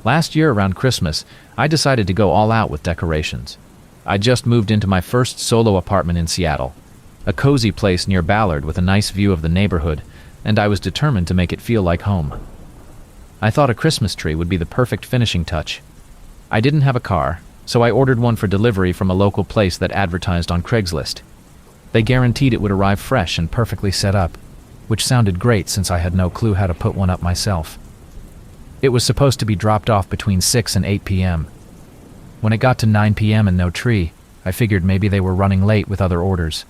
Last year around Christmas, I decided to go all out with decorations. I just moved into my first solo apartment in Seattle, a cozy place near Ballard with a nice view of the neighborhood, and I was determined to make it feel like home. I thought a Christmas tree would be the perfect finishing touch. I didn't have a car, so I ordered one for delivery from a local place that advertised on Craigslist. They guaranteed it would arrive fresh and perfectly set up, which sounded great since I had no clue how to put one up myself. It was supposed to be dropped off between 6 and 8 p.m. When it got to 9 p.m. and no tree, I figured maybe they were running late with other orders.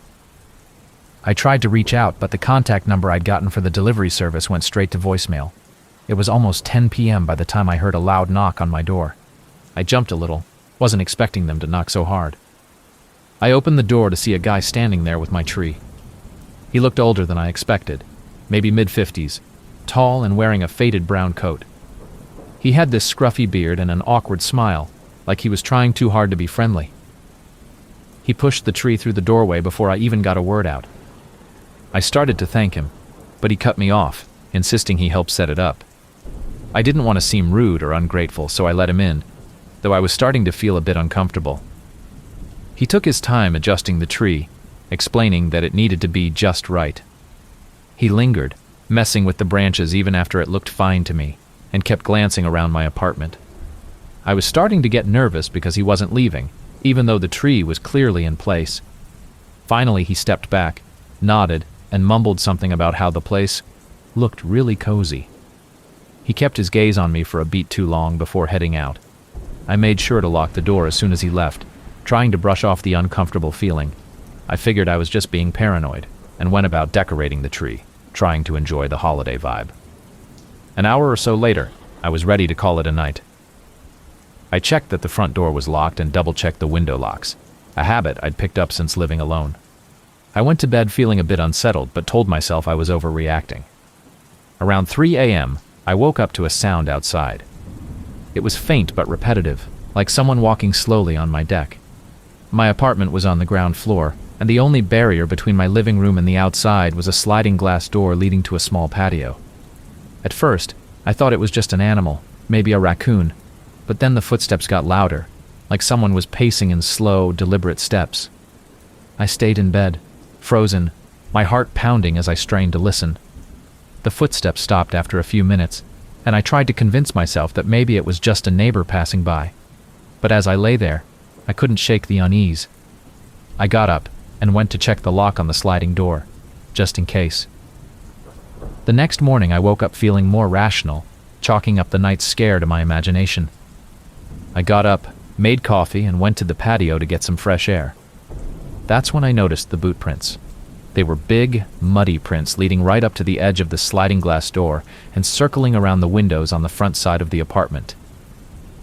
I tried to reach out, but the contact number I'd gotten for the delivery service went straight to voicemail. It was almost 10 p.m. by the time I heard a loud knock on my door. I jumped a little, wasn't expecting them to knock so hard. I opened the door to see a guy standing there with my tree. He looked older than I expected, maybe mid-50s, tall and wearing a faded brown coat. He had this scruffy beard and an awkward smile, like he was trying too hard to be friendly. He pushed the tree through the doorway before I even got a word out. I started to thank him, but he cut me off, insisting he help set it up. I didn't want to seem rude or ungrateful, so I let him in, though I was starting to feel a bit uncomfortable. He took his time adjusting the tree, explaining that it needed to be just right. He lingered, messing with the branches even after it looked fine to me, and kept glancing around my apartment. I was starting to get nervous because he wasn't leaving, even though the tree was clearly in place. Finally, he stepped back, nodded, and mumbled something about how the place looked really cozy. He kept his gaze on me for a beat too long before heading out. I made sure to lock the door as soon as he left, trying to brush off the uncomfortable feeling. I figured I was just being paranoid, and went about decorating the tree, trying to enjoy the holiday vibe. An hour or so later, I was ready to call it a night. I checked that the front door was locked and double-checked the window locks, a habit I'd picked up since living alone. I went to bed feeling a bit unsettled, but told myself I was overreacting. Around 3 a.m., I woke up to a sound outside. It was faint but repetitive, like someone walking slowly on my deck. My apartment was on the ground floor, and the only barrier between my living room and the outside was a sliding glass door leading to a small patio. At first, I thought it was just an animal, maybe a raccoon, but then the footsteps got louder, like someone was pacing in slow, deliberate steps. I stayed in bed, frozen, my heart pounding as I strained to listen. The footsteps stopped after a few minutes, and I tried to convince myself that maybe it was just a neighbor passing by. But as I lay there, I couldn't shake the unease. I got up and went to check the lock on the sliding door, just in case. The next morning I woke up feeling more rational, chalking up the night's scare to my imagination. I got up, made coffee, and went to the patio to get some fresh air. That's when I noticed the boot prints. They were big, muddy prints leading right up to the edge of the sliding glass door and circling around the windows on the front side of the apartment.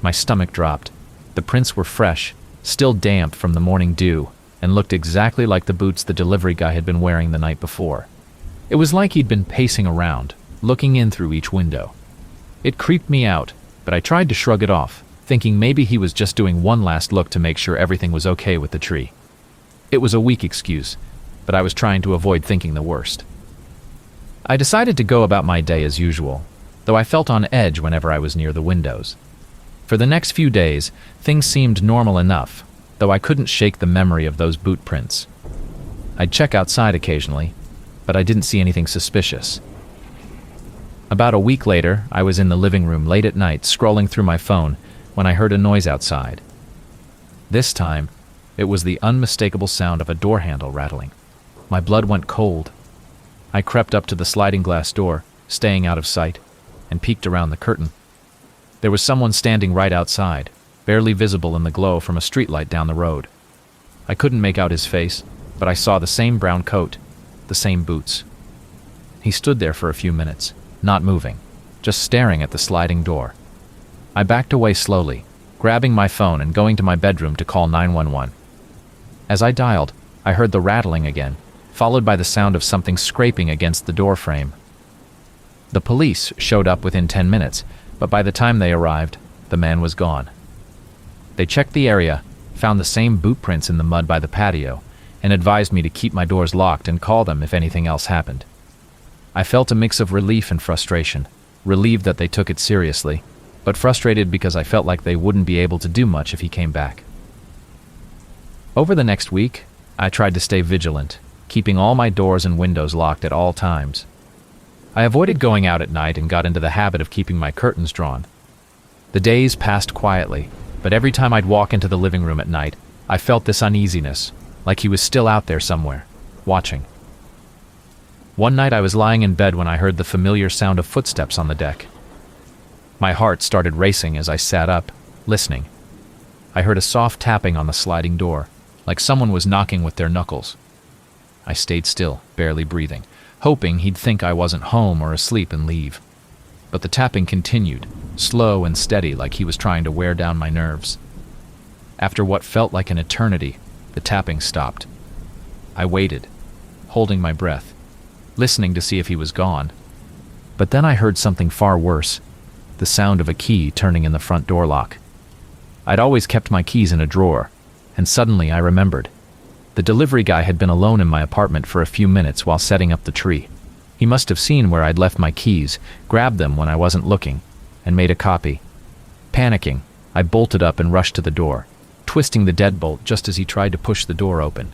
My stomach dropped. The prints were fresh, still damp from the morning dew, and looked exactly like the boots the delivery guy had been wearing the night before. It was like he'd been pacing around, looking in through each window. It creeped me out, but I tried to shrug it off, thinking maybe he was just doing one last look to make sure everything was okay with the tree. It was a weak excuse, but I was trying to avoid thinking the worst. I decided to go about my day as usual, though I felt on edge whenever I was near the windows. For the next few days, things seemed normal enough, though I couldn't shake the memory of those boot prints. I'd check outside occasionally, but I didn't see anything suspicious. About a week later, I was in the living room late at night scrolling through my phone when I heard a noise outside. This time, it was the unmistakable sound of a door handle rattling. My blood went cold. I crept up to the sliding glass door, staying out of sight, and peeked around the curtain. There was someone standing right outside, barely visible in the glow from a streetlight down the road. I couldn't make out his face, but I saw the same brown coat, the same boots. He stood there for a few minutes, not moving, just staring at the sliding door. I backed away slowly, grabbing my phone and going to my bedroom to call 911. As I dialed, I heard the rattling again, followed by the sound of something scraping against the door frame. The police showed up within 10 minutes, but by the time they arrived, the man was gone. They checked the area, found the same boot prints in the mud by the patio, and advised me to keep my doors locked and call them if anything else happened. I felt a mix of relief and frustration, relieved that they took it seriously, but frustrated because I felt like they wouldn't be able to do much if he came back. Over the next week, I tried to stay vigilant, keeping all my doors and windows locked at all times. I avoided going out at night and got into the habit of keeping my curtains drawn. The days passed quietly, but every time I'd walk into the living room at night, I felt this uneasiness, like he was still out there somewhere, watching. One night I was lying in bed when I heard the familiar sound of footsteps on the deck. My heart started racing as I sat up, listening. I heard a soft tapping on the sliding door, like someone was knocking with their knuckles. I stayed still, barely breathing, hoping he'd think I wasn't home or asleep and leave. But the tapping continued, slow and steady, like he was trying to wear down my nerves. After what felt like an eternity, the tapping stopped. I waited, holding my breath, listening to see if he was gone. But then I heard something far worse, the sound of a key turning in the front door lock. I'd always kept my keys in a drawer, and suddenly I remembered. The delivery guy had been alone in my apartment for a few minutes while setting up the tree. He must have seen where I'd left my keys, grabbed them when I wasn't looking, and made a copy. Panicking, I bolted up and rushed to the door, twisting the deadbolt just as he tried to push the door open.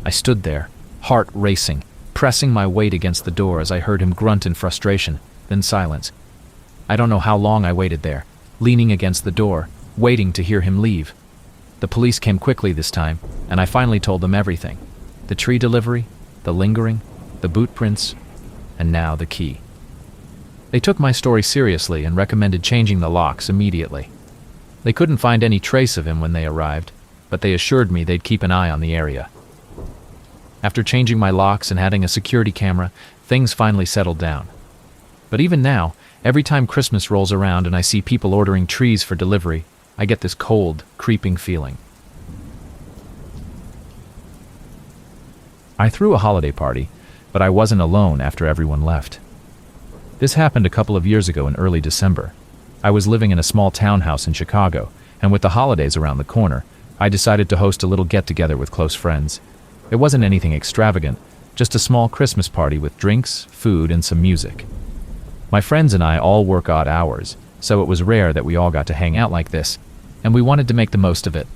I stood there, heart racing, pressing my weight against the door as I heard him grunt in frustration, then silence. I don't know how long I waited there, leaning against the door, waiting to hear him leave. The police came quickly this time, and I finally told them everything. The tree delivery, the lingering, the boot prints, and now the key. They took my story seriously and recommended changing the locks immediately. They couldn't find any trace of him when they arrived, but they assured me they'd keep an eye on the area. After changing my locks and adding a security camera, things finally settled down. But even now, every time Christmas rolls around and I see people ordering trees for delivery, I get this cold, creeping feeling. I threw a holiday party, but I wasn't alone after everyone left. This happened a couple of years ago in early December. I was living in a small townhouse in Chicago, and with the holidays around the corner, I decided to host a little get-together with close friends. It wasn't anything extravagant, just a small Christmas party with drinks, food, and some music. My friends and I all work odd hours, so it was rare that we all got to hang out like this, and we wanted to make the most of it.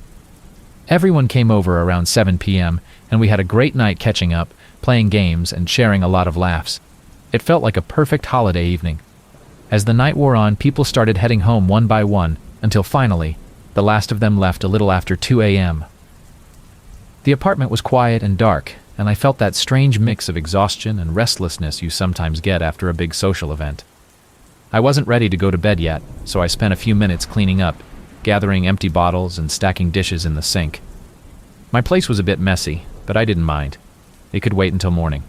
Everyone came over around 7 p.m., and we had a great night catching up, playing games, and sharing a lot of laughs. It felt like a perfect holiday evening. As the night wore on, people started heading home one by one, until finally, the last of them left a little after 2 a.m. The apartment was quiet and dark, and I felt that strange mix of exhaustion and restlessness you sometimes get after a big social event. I wasn't ready to go to bed yet, so I spent a few minutes cleaning up, gathering empty bottles and stacking dishes in the sink. My place was a bit messy, but I didn't mind. It could wait until morning.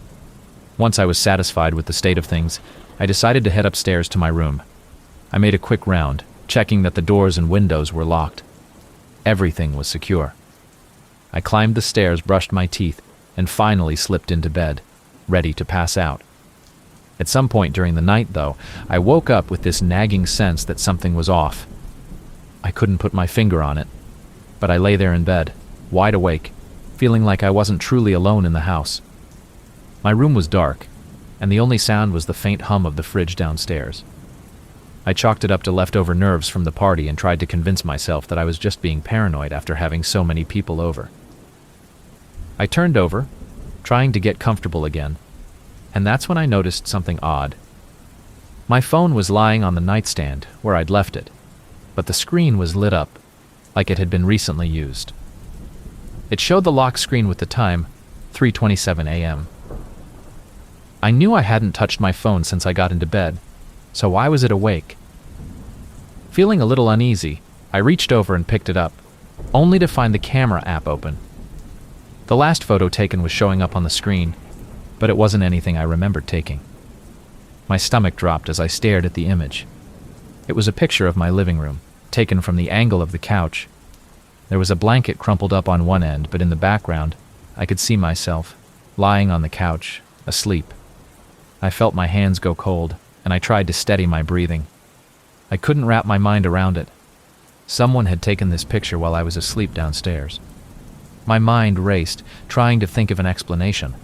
Once I was satisfied with the state of things, I decided to head upstairs to my room. I made a quick round, checking that the doors and windows were locked. Everything was secure. I climbed the stairs, brushed my teeth, and finally slipped into bed, ready to pass out. At some point during the night, though, I woke up with this nagging sense that something was off. I couldn't put my finger on it, but I lay there in bed, wide awake, feeling like I wasn't truly alone in the house. My room was dark, and the only sound was the faint hum of the fridge downstairs. I chalked it up to leftover nerves from the party and tried to convince myself that I was just being paranoid after having so many people over. I turned over, trying to get comfortable again, and that's when I noticed something odd. My phone was lying on the nightstand where I'd left it, but the screen was lit up, like it had been recently used. It showed the lock screen with the time, 3:27 a.m. I knew I hadn't touched my phone since I got into bed, so why was it awake? Feeling a little uneasy, I reached over and picked it up, only to find the camera app open. The last photo taken was showing up on the screen, but it wasn't anything I remembered taking. My stomach dropped as I stared at the image. It was a picture of my living room, taken from the angle of the couch. There was a blanket crumpled up on one end, but in the background, I could see myself, lying on the couch, asleep. I felt my hands go cold, and I tried to steady my breathing. I couldn't wrap my mind around it. Someone had taken this picture while I was asleep downstairs. My mind raced, trying to think of an explanation.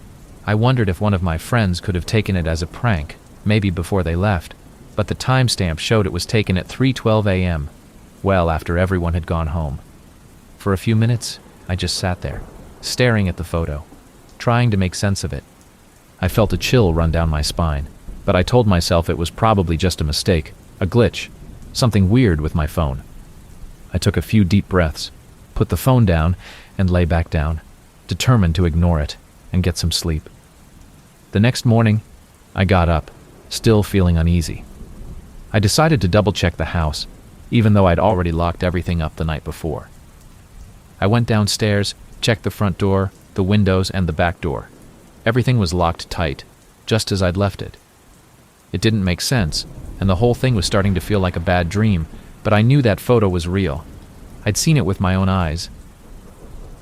I wondered if one of my friends could have taken it as a prank, maybe before they left. but the timestamp showed it was taken at 3:12 a.m., well after everyone had gone home. For a few minutes, I just sat there, staring at the photo, trying to make sense of it. I felt a chill run down my spine, but I told myself it was probably just a mistake, a glitch, something weird with my phone. I took a few deep breaths, put the phone down, and lay back down, determined to ignore it and get some sleep. The next morning, I got up, still feeling uneasy. I decided to double-check the house, even though I'd already locked everything up the night before. I went downstairs, checked the front door, the windows, and the back door. Everything was locked tight, just as I'd left it. It didn't make sense, and the whole thing was starting to feel like a bad dream, but I knew that photo was real. I'd seen it with my own eyes.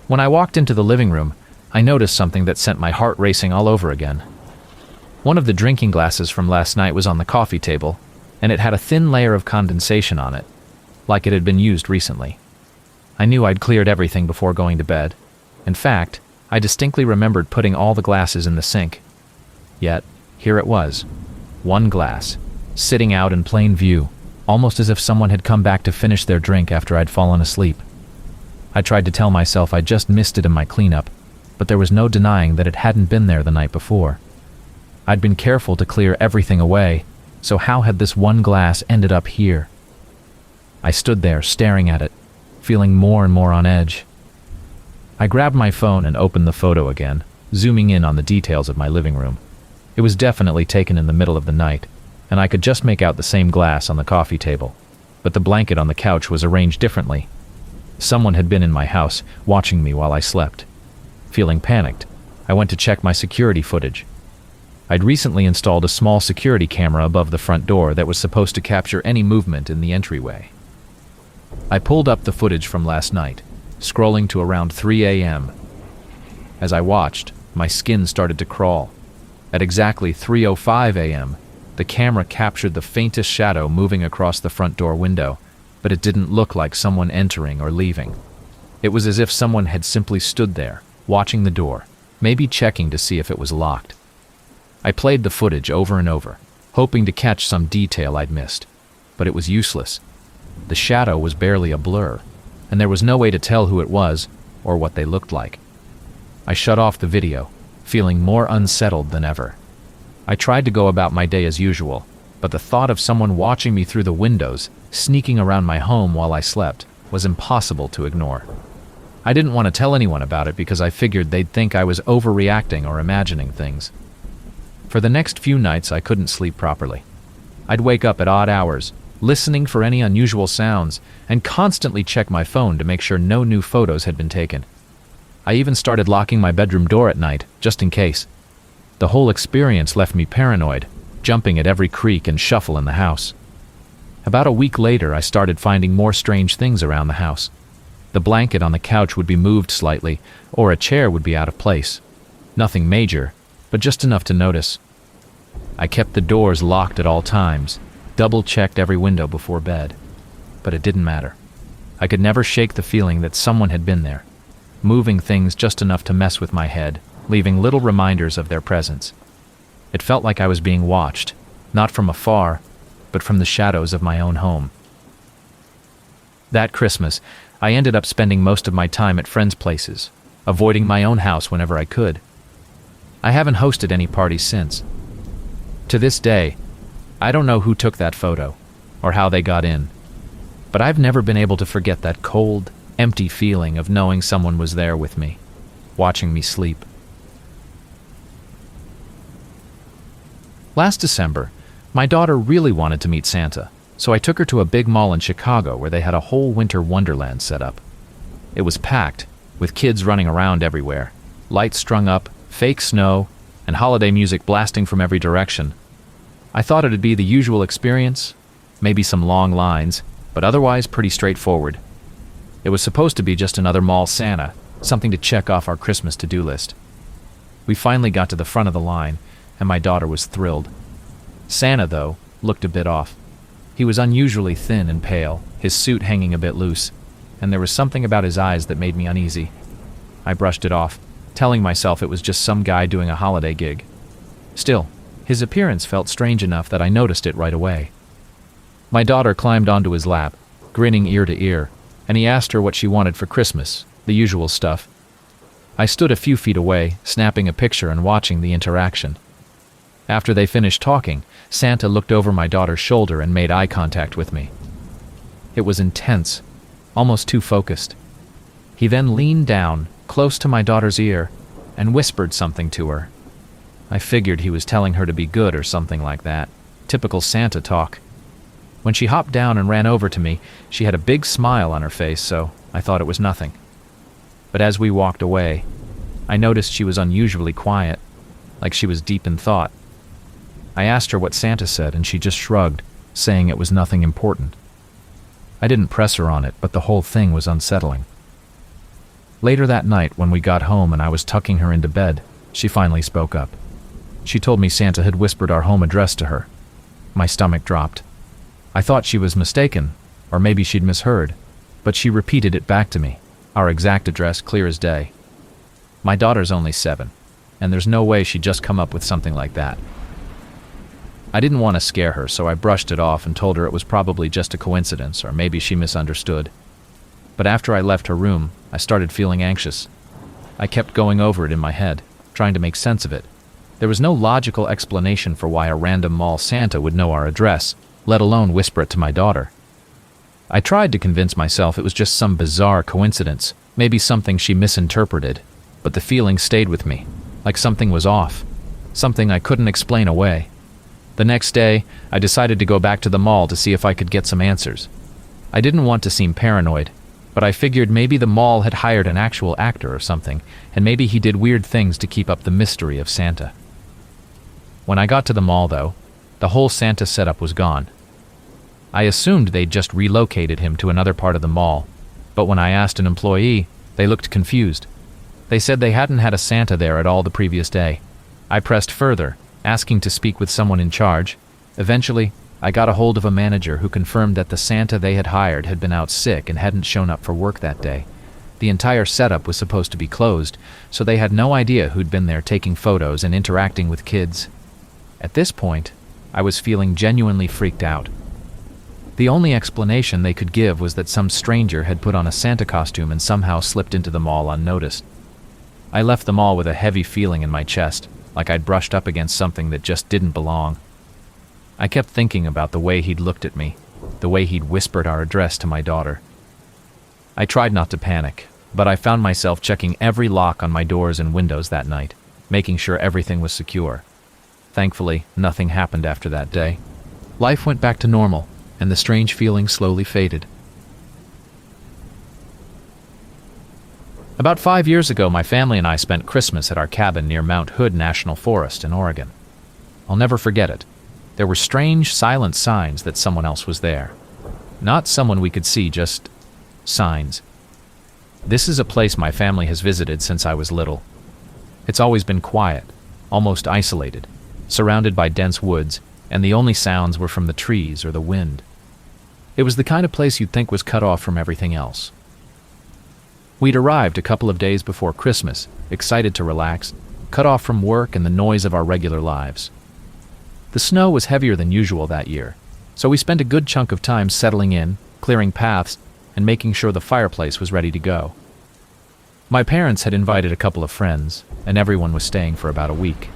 When I walked into the living room, I noticed something that sent my heart racing all over again. One of the drinking glasses from last night was on the coffee table, and it had a thin layer of condensation on it, like it had been used recently. I knew I'd cleared everything before going to bed. In fact, I distinctly remembered putting all the glasses in the sink. Yet, here it was, one glass, sitting out in plain view, almost as if someone had come back to finish their drink after I'd fallen asleep. I tried to tell myself I'd just missed it in my cleanup, but there was no denying that it hadn't been there the night before. I'd been careful to clear everything away, so how had this one glass ended up here? I stood there staring at it, feeling more and more on edge. I grabbed my phone and opened the photo again, zooming in on the details of my living room. It was definitely taken in the middle of the night, and I could just make out the same glass on the coffee table, but the blanket on the couch was arranged differently. Someone had been in my house, watching me while I slept. Feeling panicked, I went to check my security footage. I'd recently installed a small security camera above the front door that was supposed to capture any movement in the entryway. I pulled up the footage from last night, scrolling to around 3 a.m. As I watched, my skin started to crawl. At exactly 3:05 a.m., the camera captured the faintest shadow moving across the front door window, but it didn't look like someone entering or leaving. It was as if someone had simply stood there, watching the door, maybe checking to see if it was locked. I played the footage over and over, hoping to catch some detail I'd missed, but it was useless. The shadow was barely a blur, and there was no way to tell who it was or what they looked like. I shut off the video, feeling more unsettled than ever. I tried to go about my day as usual, but the thought of someone watching me through the windows, sneaking around my home while I slept, was impossible to ignore. I didn't want to tell anyone about it because I figured they'd think I was overreacting or imagining things. For the next few nights, I couldn't sleep properly. I'd wake up at odd hours, listening for any unusual sounds, and constantly check my phone to make sure no new photos had been taken. I even started locking my bedroom door at night, just in case. The whole experience left me paranoid, jumping at every creak and shuffle in the house. About a week later, I started finding more strange things around the house. The blanket on the couch would be moved slightly, or a chair would be out of place. Nothing major, but just enough to notice. I kept the doors locked at all times, double-checked every window before bed, but it didn't matter. I could never shake the feeling that someone had been there, moving things just enough to mess with my head, leaving little reminders of their presence. It felt like I was being watched, not from afar, but from the shadows of my own home. That Christmas, I ended up spending most of my time at friends' places, avoiding my own house whenever I could. I haven't hosted any parties since. To this day, I don't know who took that photo, or how they got in, but I've never been able to forget that cold, empty feeling of knowing someone was there with me, watching me sleep. Last December, my daughter really wanted to meet Santa, so I took her to a big mall in Chicago where they had a whole winter wonderland set up. It was packed, with kids running around everywhere, lights strung up, fake snow, and holiday music blasting from every direction. I thought it'd be the usual experience, maybe some long lines, but otherwise pretty straightforward. It was supposed to be just another mall Santa, something to check off our Christmas to-do list. We finally got to the front of the line, and my daughter was thrilled. Santa, though, looked a bit off. He was unusually thin and pale, his suit hanging a bit loose, and there was something about his eyes that made me uneasy. I brushed it off, telling myself it was just some guy doing a holiday gig. Still, his appearance felt strange enough that I noticed it right away. My daughter climbed onto his lap, grinning ear to ear, and he asked her what she wanted for Christmas, the usual stuff. I stood a few feet away, snapping a picture and watching the interaction. After they finished talking, Santa looked over my daughter's shoulder and made eye contact with me. It was intense, almost too focused. He then leaned down, close to my daughter's ear, and whispered something to her. I figured he was telling her to be good or something like that. Typical Santa talk. When she hopped down and ran over to me, she had a big smile on her face, so I thought it was nothing. But as we walked away, I noticed she was unusually quiet, like she was deep in thought. I asked her what Santa said, and she just shrugged, saying it was nothing important. I didn't press her on it, but the whole thing was unsettling. Later that night, when we got home and I was tucking her into bed, she finally spoke up. She told me Santa had whispered our home address to her. My stomach dropped. I thought she was mistaken, or maybe she'd misheard, but she repeated it back to me, our exact address clear as day. My daughter's only 7, and there's no way she'd just come up with something like that. I didn't want to scare her, so I brushed it off and told her it was probably just a coincidence, or maybe she misunderstood. But after I left her room, I started feeling anxious. I kept going over it in my head, trying to make sense of it. There was no logical explanation for why a random mall Santa would know our address, let alone whisper it to my daughter. I tried to convince myself it was just some bizarre coincidence, maybe something she misinterpreted, but the feeling stayed with me, like something was off, something I couldn't explain away. The next day, I decided to go back to the mall to see if I could get some answers. I didn't want to seem paranoid, but I figured maybe the mall had hired an actual actor or something, and maybe he did weird things to keep up the mystery of Santa. When I got to the mall, though, the whole Santa setup was gone. I assumed they'd just relocated him to another part of the mall, but when I asked an employee, they looked confused. They said they hadn't had a Santa there at all the previous day. I pressed further, asking to speak with someone in charge. Eventually, I got a hold of a manager who confirmed that the Santa they had hired had been out sick and hadn't shown up for work that day. The entire setup was supposed to be closed, so they had no idea who'd been there taking photos and interacting with kids. At this point, I was feeling genuinely freaked out. The only explanation they could give was that some stranger had put on a Santa costume and somehow slipped into the mall unnoticed. I left the mall with a heavy feeling in my chest, like I'd brushed up against something that just didn't belong. I kept thinking about the way he'd looked at me, the way he'd whispered our address to my daughter. I tried not to panic, but I found myself checking every lock on my doors and windows that night, making sure everything was secure. Thankfully, nothing happened after that day. Life went back to normal, and the strange feeling slowly faded. About 5 years ago, my family and I spent Christmas at our cabin near Mount Hood National Forest in Oregon. I'll never forget it. There were strange, silent signs that someone else was there. Not someone we could see, just signs. This is a place my family has visited since I was little. It's always been quiet, almost isolated, surrounded by dense woods, and the only sounds were from the trees or the wind. It was the kind of place you'd think was cut off from everything else. We'd arrived a couple of days before Christmas, excited to relax, cut off from work and the noise of our regular lives. The snow was heavier than usual that year, so we spent a good chunk of time settling in, clearing paths, and making sure the fireplace was ready to go. My parents had invited a couple of friends, and everyone was staying for about a week.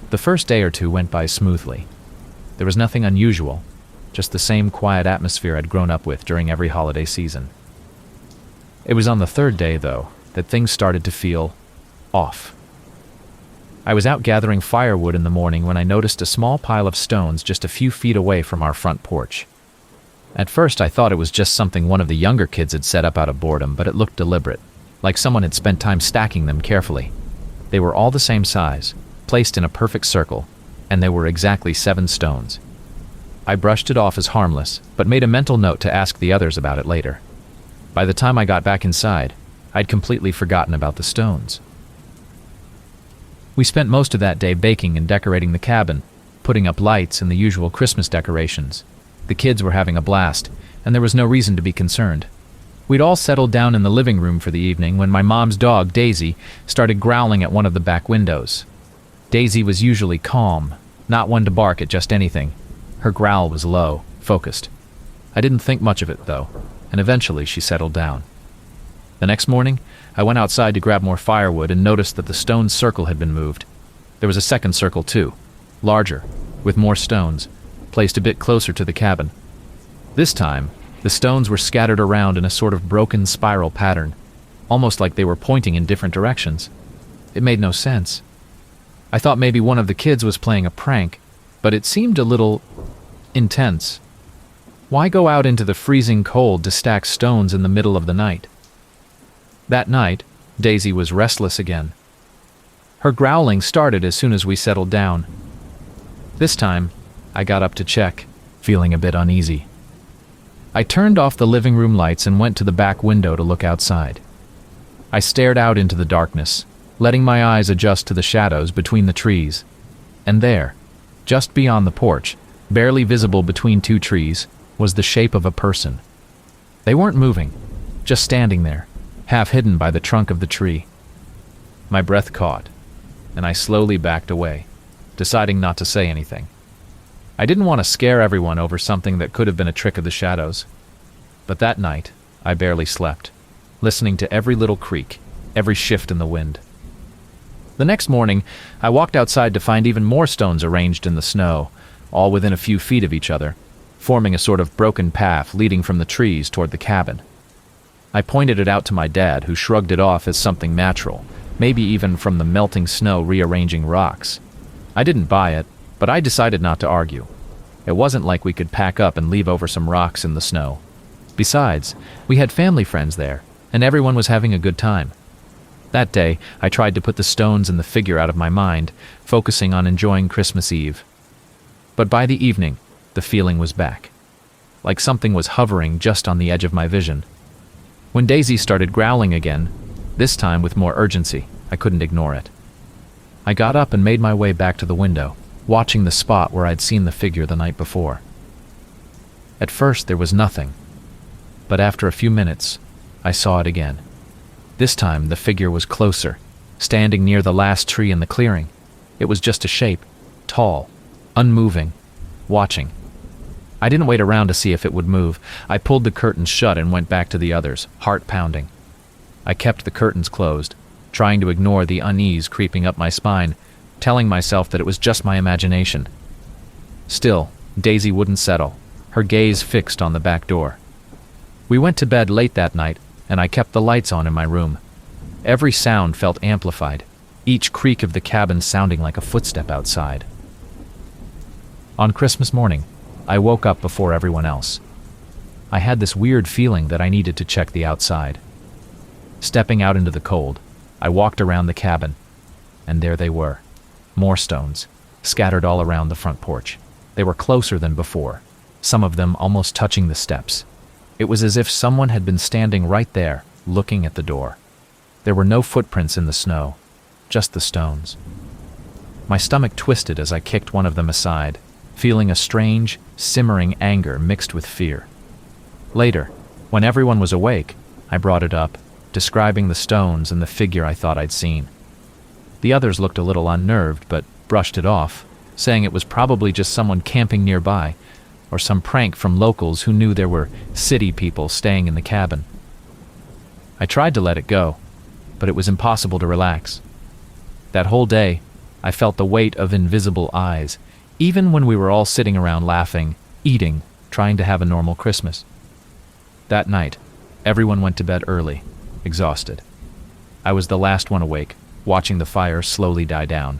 The first day or two went by smoothly. There was nothing unusual, just the same quiet atmosphere I'd grown up with during every holiday season. It was on the third day, though, that things started to feel off. I was out gathering firewood in the morning when I noticed a small pile of stones just a few feet away from our front porch. At first, I thought it was just something one of the younger kids had set up out of boredom, but it looked deliberate, like someone had spent time stacking them carefully. They were all the same size, placed in a perfect circle, and they were exactly 7 stones. I brushed it off as harmless, but made a mental note to ask the others about it later. By the time I got back inside, I'd completely forgotten about the stones. We spent most of that day baking and decorating the cabin, putting up lights and the usual Christmas decorations. The kids were having a blast, and there was no reason to be concerned. We'd all settled down in the living room for the evening when my mom's dog, Daisy, started growling at one of the back windows. Daisy was usually calm, not one to bark at just anything. Her growl was low, focused. I didn't think much of it, though, and eventually she settled down. The next morning, I went outside to grab more firewood and noticed that the stone circle had been moved. There was a second circle, too, larger, with more stones, placed a bit closer to the cabin. This time, the stones were scattered around in a sort of broken spiral pattern, almost like they were pointing in different directions. It made no sense. I thought maybe one of the kids was playing a prank, but it seemed a little intense. Why go out into the freezing cold to stack stones in the middle of the night? That night, Daisy was restless again. Her growling started as soon as we settled down. This time, I got up to check, feeling a bit uneasy. I turned off the living room lights and went to the back window to look outside. I stared out into the darkness, letting my eyes adjust to the shadows between the trees. And there, just beyond the porch, barely visible between two trees, was the shape of a person. They weren't moving, just standing there, half hidden by the trunk of the tree. My breath caught, and I slowly backed away, deciding not to say anything. I didn't want to scare everyone over something that could have been a trick of the shadows. But that night, I barely slept, listening to every little creak, every shift in the wind. The next morning, I walked outside to find even more stones arranged in the snow, all within a few feet of each other, forming a sort of broken path leading from the trees toward the cabin. I pointed it out to my dad, who shrugged it off as something natural, maybe even from the melting snow rearranging rocks. I didn't buy it, but I decided not to argue. It wasn't like we could pack up and leave over some rocks in the snow. Besides, we had family friends there, and everyone was having a good time. That day, I tried to put the stones and the figure out of my mind, focusing on enjoying Christmas Eve. But by the evening, the feeling was back. Like something was hovering just on the edge of my vision. When Daisy started growling again, this time with more urgency, I couldn't ignore it. I got up and made my way back to the window, watching the spot where I'd seen the figure the night before. At first, there was nothing, but after a few minutes, I saw it again. This time, the figure was closer, standing near the last tree in the clearing. It was just a shape, tall, unmoving, watching. I didn't wait around to see if it would move. I pulled the curtains shut and went back to the others, heart pounding. I kept the curtains closed, trying to ignore the unease creeping up my spine, telling myself that it was just my imagination. Still, Daisy wouldn't settle, her gaze fixed on the back door. We went to bed late that night, and I kept the lights on in my room. Every sound felt amplified, each creak of the cabin sounding like a footstep outside. On Christmas morning, I woke up before everyone else. I had this weird feeling that I needed to check the outside. Stepping out into the cold, I walked around the cabin, and there they were. More stones, scattered all around the front porch. They were closer than before, some of them almost touching the steps. It was as if someone had been standing right there, looking at the door. There were no footprints in the snow, just the stones. My stomach twisted as I kicked one of them aside, feeling a strange, simmering anger mixed with fear. Later, when everyone was awake, I brought it up, describing the stones and the figure I thought I'd seen. The others looked a little unnerved, but brushed it off, saying it was probably just someone camping nearby, or some prank from locals who knew there were city people staying in the cabin. I tried to let it go, but it was impossible to relax. That whole day, I felt the weight of invisible eyes, even when we were all sitting around laughing, eating, trying to have a normal Christmas. That night, everyone went to bed early, exhausted. I was the last one awake, watching the fire slowly die down.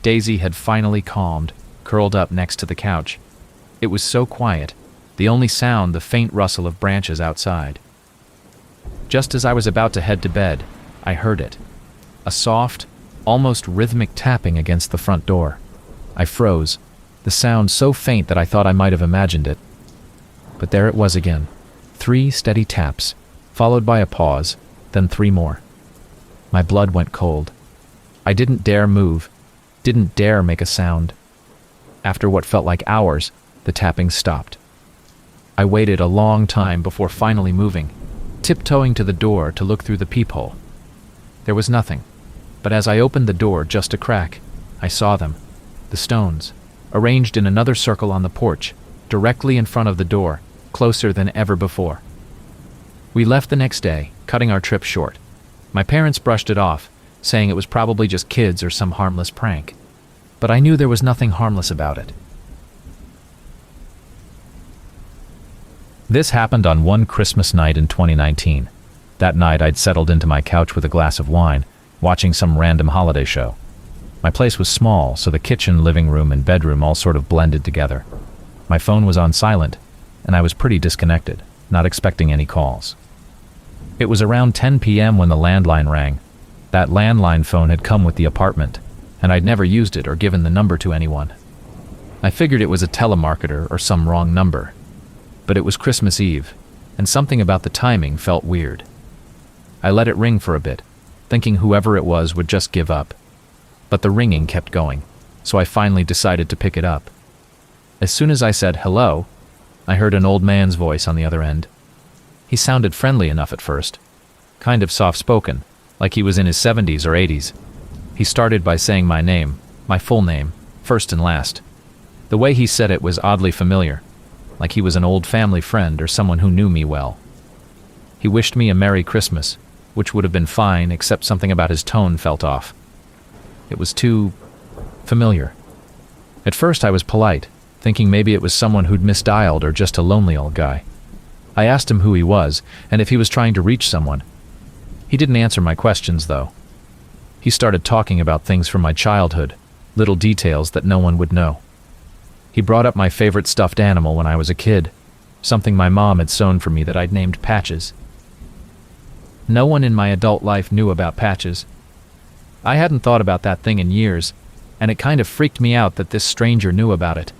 Daisy had finally calmed, curled up next to the couch. It was so quiet, the only sound the faint rustle of branches outside. Just as I was about to head to bed, I heard it. A soft, almost rhythmic tapping against the front door. I froze, the sound so faint that I thought I might have imagined it. But there it was again, 3 steady taps, followed by a pause, then 3 more. My blood went cold. I didn't dare move, didn't dare make a sound. After what felt like hours, the tapping stopped. I waited a long time before finally moving, tiptoeing to the door to look through the peephole. There was nothing, but as I opened the door just a crack, I saw them, the stones, arranged in another circle on the porch, directly in front of the door, closer than ever before. We left the next day, cutting our trip short. My parents brushed it off, saying it was probably just kids or some harmless prank. But I knew there was nothing harmless about it. This happened on one Christmas night in 2019. That night I'd settled into my couch with a glass of wine, watching some random holiday show. My place was small, so the kitchen, living room, and bedroom all sort of blended together. My phone was on silent, and I was pretty disconnected, not expecting any calls. It was around 10 p.m. when the landline rang. That landline phone had come with the apartment, and I'd never used it or given the number to anyone. I figured it was a telemarketer or some wrong number. But it was Christmas Eve, and something about the timing felt weird. I let it ring for a bit, thinking whoever it was would just give up. But the ringing kept going, so I finally decided to pick it up. As soon as I said hello, I heard an old man's voice on the other end. He sounded friendly enough at first, kind of soft-spoken, like he was in his 70s or 80s. He started by saying my name, my full name, first and last. The way he said it was oddly familiar, like he was an old family friend or someone who knew me well. He wished me a Merry Christmas, which would have been fine, except something about his tone felt off. It was too familiar. At first I was polite, thinking maybe it was someone who'd misdialed or just a lonely old guy. I asked him who he was, and if he was trying to reach someone. He didn't answer my questions, though. He started talking about things from my childhood, little details that no one would know. He brought up my favorite stuffed animal when I was a kid, something my mom had sewn for me that I'd named Patches. No one in my adult life knew about Patches. I hadn't thought about that thing in years, and it kind of freaked me out that this stranger knew about it.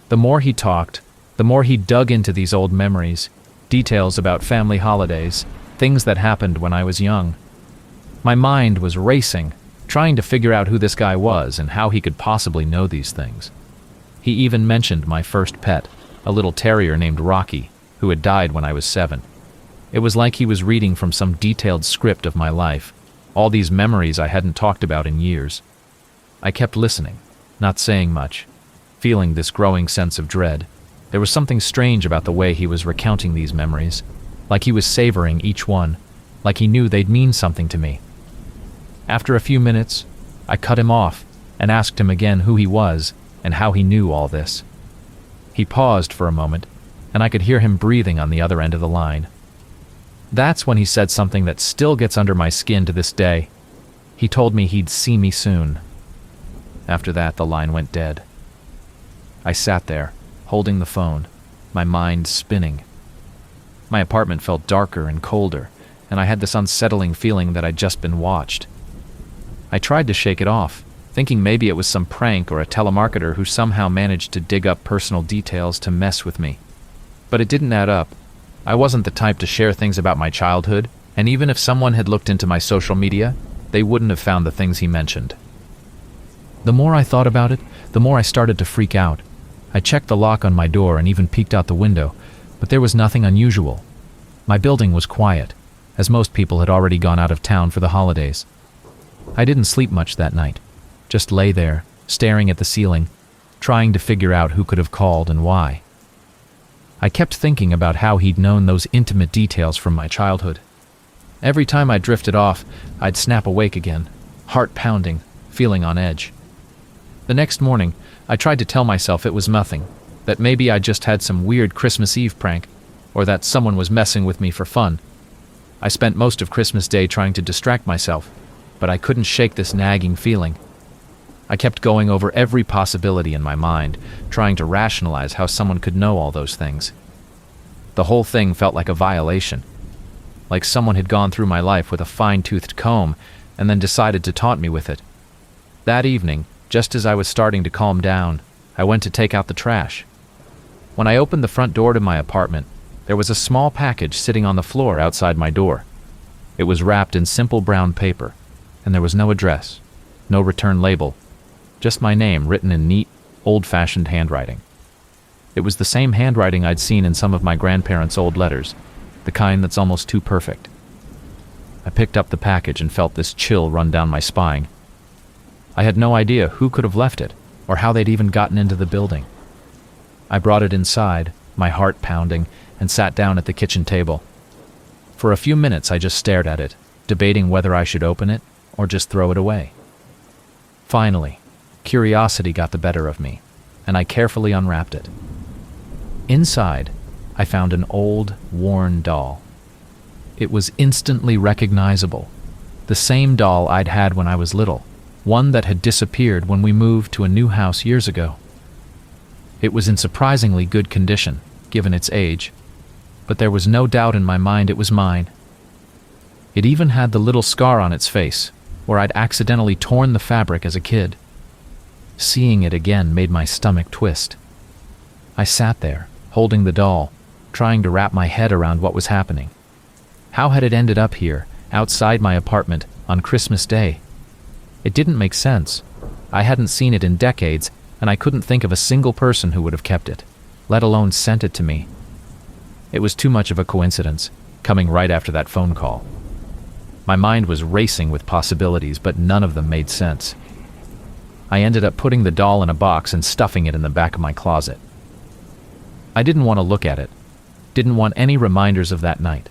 The more he talked, the more he dug into these old memories, details about family holidays, things that happened when I was young. My mind was racing, trying to figure out who this guy was and how he could possibly know these things. He even mentioned my first pet, a little terrier named Rocky, who had died when I was 7. It was like he was reading from some detailed script of my life, all these memories I hadn't talked about in years. I kept listening, not saying much, feeling this growing sense of dread. There was something strange about the way he was recounting these memories, like he was savoring each one, like he knew they'd mean something to me. After a few minutes, I cut him off and asked him again who he was and how he knew all this. He paused for a moment, and I could hear him breathing on the other end of the line. That's when he said something that still gets under my skin to this day. He told me he'd see me soon. After that, the line went dead. I sat there, holding the phone, my mind spinning. My apartment felt darker and colder, and I had this unsettling feeling that I'd just been watched. I tried to shake it off, thinking maybe it was some prank or a telemarketer who somehow managed to dig up personal details to mess with me. But it didn't add up. I wasn't the type to share things about my childhood, and even if someone had looked into my social media, they wouldn't have found the things he mentioned. The more I thought about it, the more I started to freak out. I checked the lock on my door and even peeked out the window, but there was nothing unusual. My building was quiet, as most people had already gone out of town for the holidays. I didn't sleep much that night, just lay there, staring at the ceiling, trying to figure out who could have called and why. I kept thinking about how he'd known those intimate details from my childhood. Every time I drifted off, I'd snap awake again, heart pounding, feeling on edge. The next morning, I tried to tell myself it was nothing, that maybe I just had some weird Christmas Eve prank, or that someone was messing with me for fun. I spent most of Christmas Day trying to distract myself, but I couldn't shake this nagging feeling. I kept going over every possibility in my mind, trying to rationalize how someone could know all those things. The whole thing felt like a violation, like someone had gone through my life with a fine-toothed comb and then decided to taunt me with it. That evening, just as I was starting to calm down, I went to take out the trash. When I opened the front door to my apartment, there was a small package sitting on the floor outside my door. It was wrapped in simple brown paper, and there was no address, no return label, just my name written in neat, old-fashioned handwriting. It was the same handwriting I'd seen in some of my grandparents' old letters, the kind that's almost too perfect. I picked up the package and felt this chill run down my spine. I had no idea who could have left it, or how they'd even gotten into the building. I brought it inside, my heart pounding, and sat down at the kitchen table. For a few minutes I just stared at it, debating whether I should open it or just throw it away. Finally, curiosity got the better of me, and I carefully unwrapped it. Inside, I found an old, worn doll. It was instantly recognizable. The same doll I'd had when I was little, one that had disappeared when we moved to a new house years ago. It was in surprisingly good condition, given its age, but there was no doubt in my mind it was mine. It even had the little scar on its face, where I'd accidentally torn the fabric as a kid. Seeing it again made my stomach twist. I sat there, holding the doll, trying to wrap my head around what was happening. How had it ended up here, outside my apartment, on Christmas Day? It didn't make sense. I hadn't seen it in decades, and I couldn't think of a single person who would have kept it, let alone sent it to me. It was too much of a coincidence, coming right after that phone call. My mind was racing with possibilities, but none of them made sense. I ended up putting the doll in a box and stuffing it in the back of my closet. I didn't want to look at it, didn't want any reminders of that night.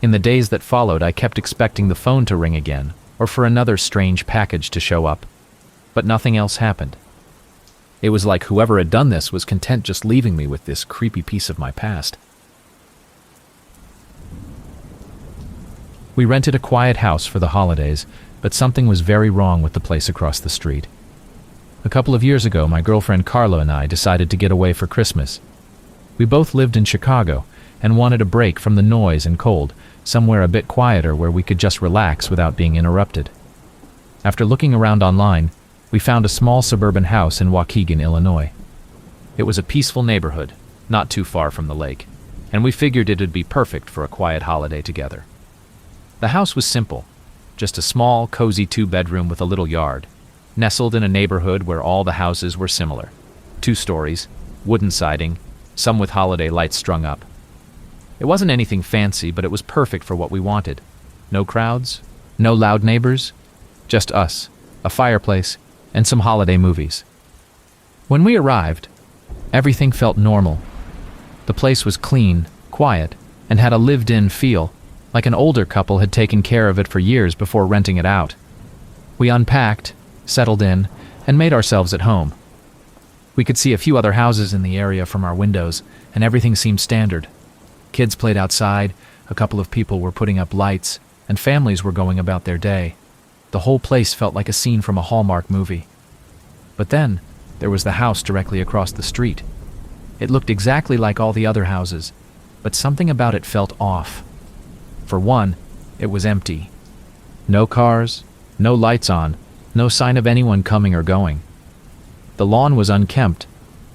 In the days that followed, I kept expecting the phone to ring again, or for another strange package to show up, but nothing else happened. It was like whoever had done this was content just leaving me with this creepy piece of my past. We rented a quiet house for the holidays, but something was very wrong with the place across the street. A couple of years ago, my girlfriend Carla and I decided to get away for Christmas. We both lived in Chicago and wanted a break from the noise and cold, somewhere a bit quieter where we could just relax without being interrupted. After looking around online, we found a small suburban house in Waukegan, Illinois. It was a peaceful neighborhood, not too far from the lake, and we figured it'd be perfect for a quiet holiday together. The house was simple, just a small, cozy 2-bedroom with a little yard, nestled in a neighborhood where all the houses were similar. 2 stories, wooden siding, some with holiday lights strung up. It wasn't anything fancy, but it was perfect for what we wanted. No crowds, no loud neighbors, just us, a fireplace, and some holiday movies. When we arrived, everything felt normal. The place was clean, quiet, and had a lived-in feel, like an older couple had taken care of it for years before renting it out. We unpacked, settled in, and made ourselves at home. We could see a few other houses in the area from our windows, and everything seemed standard. Kids played outside, a couple of people were putting up lights, and families were going about their day. The whole place felt like a scene from a Hallmark movie. But then, there was the house directly across the street. It looked exactly like all the other houses, but something about it felt off. For one, it was empty. No cars, no lights on, no sign of anyone coming or going. The lawn was unkempt,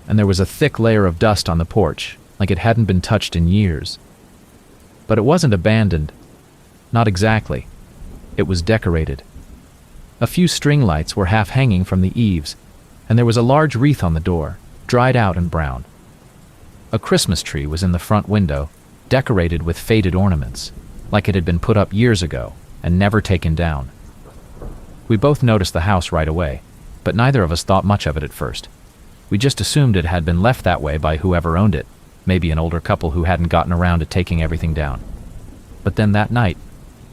and there was a thick layer of dust on the porch, like it hadn't been touched in years. But it wasn't abandoned. Not exactly. It was decorated. A few string lights were half hanging from the eaves, and there was a large wreath on the door, dried out and brown. A Christmas tree was in the front window, decorated with faded ornaments, like it had been put up years ago and never taken down. We both noticed the house right away, but neither of us thought much of it at first. We just assumed it had been left that way by whoever owned it, maybe an older couple who hadn't gotten around to taking everything down. But then that night,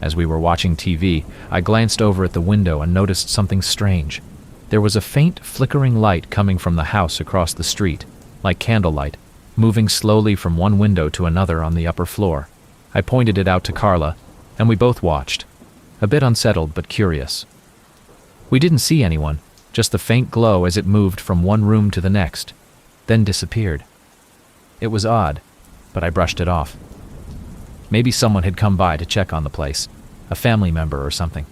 as we were watching TV, I glanced over at the window and noticed something strange. There was a faint, flickering light coming from the house across the street, like candlelight, moving slowly from one window to another on the upper floor. I pointed it out to Carla, and we both watched, a bit unsettled but curious. We didn't see anyone, just the faint glow as it moved from one room to the next, then disappeared. It was odd, but I brushed it off. Maybe someone had come by to check on the place, a family member or something.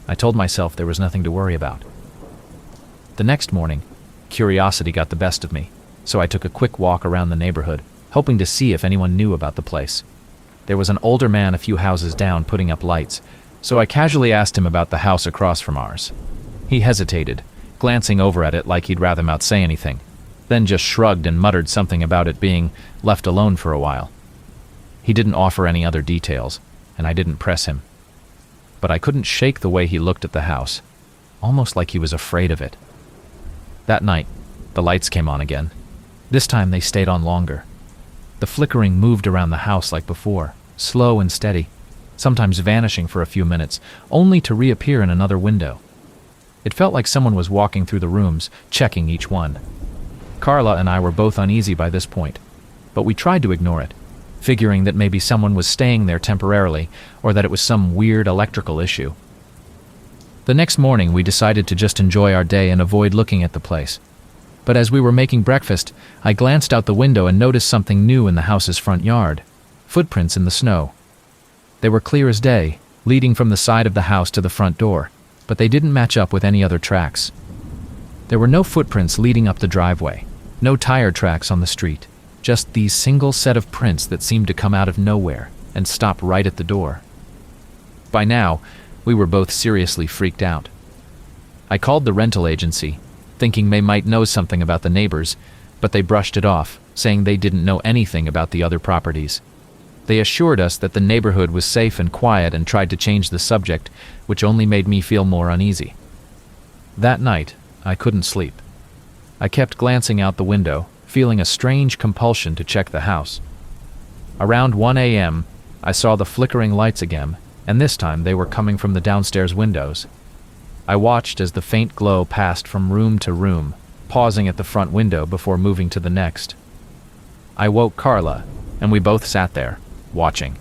I told myself there was nothing to worry about. The next morning, curiosity got the best of me, so I took a quick walk around the neighborhood, hoping to see if anyone knew about the place. There was an older man a few houses down putting up lights, so I casually asked him about the house across from ours. He hesitated, glancing over at it like he'd rather not say anything, then just shrugged and muttered something about it being left alone for a while. He didn't offer any other details, and I didn't press him. But I couldn't shake the way he looked at the house, almost like he was afraid of it. That night, the lights came on again. This time they stayed on longer. The flickering moved around the house like before, slow and steady, sometimes vanishing for a few minutes, only to reappear in another window. It felt like someone was walking through the rooms, checking each one. Carla and I were both uneasy by this point, but we tried to ignore it, figuring that maybe someone was staying there temporarily or that it was some weird electrical issue. The next morning, we decided to just enjoy our day and avoid looking at the place. But as we were making breakfast, I glanced out the window and noticed something new in the house's front yard: footprints in the snow. They were clear as day, leading from the side of the house to the front door, but they didn't match up with any other tracks. There were no footprints leading up the driveway, no tire tracks on the street, just these single set of prints that seemed to come out of nowhere and stop right at the door. By now, we were both seriously freaked out. I called the rental agency, thinking they might know something about the neighbors, but they brushed it off, saying they didn't know anything about the other properties. They assured us that the neighborhood was safe and quiet and tried to change the subject, which only made me feel more uneasy. That night, I couldn't sleep. I kept glancing out the window, feeling a strange compulsion to check the house. Around 1 a.m., I saw the flickering lights again, and this time they were coming from the downstairs windows. I watched as the faint glow passed from room to room, pausing at the front window before moving to the next. I woke Carla, and we both sat there, watching.